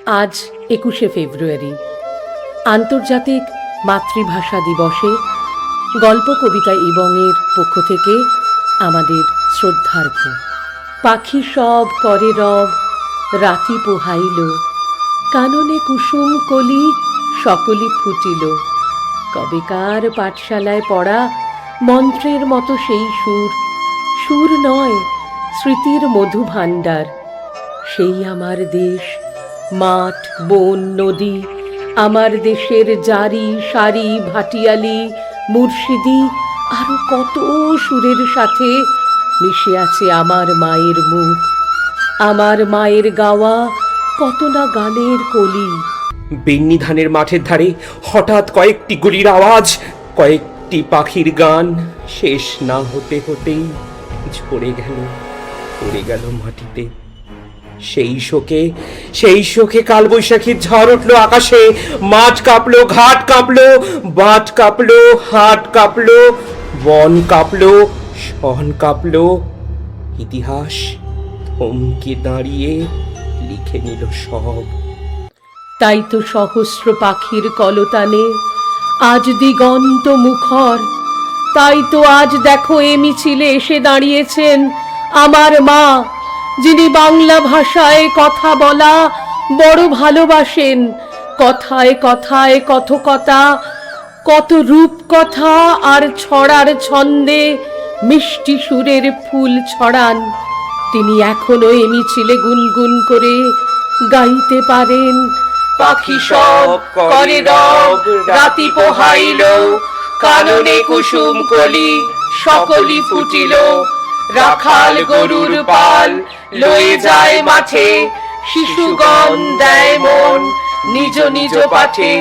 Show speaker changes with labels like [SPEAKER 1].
[SPEAKER 1] আজ ২১শে ফেব্রুয়ারি আন্তর্জাতিক মাতৃভাষা দিবসে গল্প কবিতা এবংয়ের পক্ষ থেকে আমাদের শ্রদ্ধার্ঘ। পাখি সব করে রব রাতি পোহাইল, কাননে কুসুম কলি সকলি ফুটিল। কবেকার পাঠশালায় পড়া মন্ত্রের মতো সেই সুর, সুর নয় স্মৃতির মধু ভাণ্ডার। সেই আমার দেশ, মাঠ বন নদী, আমার দেশের জারি সারি ভাটিয়ালি মুর্শিদি, আরো কত সুরের সাথে মিশে আছে আমার মায়ের মুখ, আমার মায়ের গাওয়া কত না গানের কলি।
[SPEAKER 2] বেন্নি ধানের মাঠের ধারে হঠাৎ কয়েকটি গুলির আওয়াজ, কয়েকটি পাখির গান শেষ না হতে হতেই ঝরে গেল, পড়ে গেল মাটিতে। সেই শোকে কালবৈশাখীর ঝড় উঠলো আকাশে। মাঠ কাঁপলো, ঘাট কাঁপলো, বাঁট কাঁপলো, হাট কাঁপলো, বন কাঁপলো, শন কাঁপলো। ইতিহাস থমকে দাঁড়িয়ে লিখে নিল সব।
[SPEAKER 1] তাই তো সহস্র পাখির কলতানে আজ দিগন্ত মুখর। তাই তো আজ দেখো এ মিছিলে এসে দাঁড়িয়েছেন আমার মা, যিনি বাংলা ভাষায় কথা বলা বড় ভালোবাসেন। কথায় কথায় কথকতা, কত রূপকথা আর ছড়ার ছন্দে মিষ্টি সুরের ফুল ছড়ান। তিনি এখনো এ মিছিলে গুনগুন করে গাইতে পারেন, পাখি সব করে রব রাতি পোহাইল, কাননে কুসুম কলি সকলি ফুটিল। রাখাল গরুর পাল লয়ে যায় মাঠে, শিশুগণ দেয় মন নিজ নিজ পাঠে।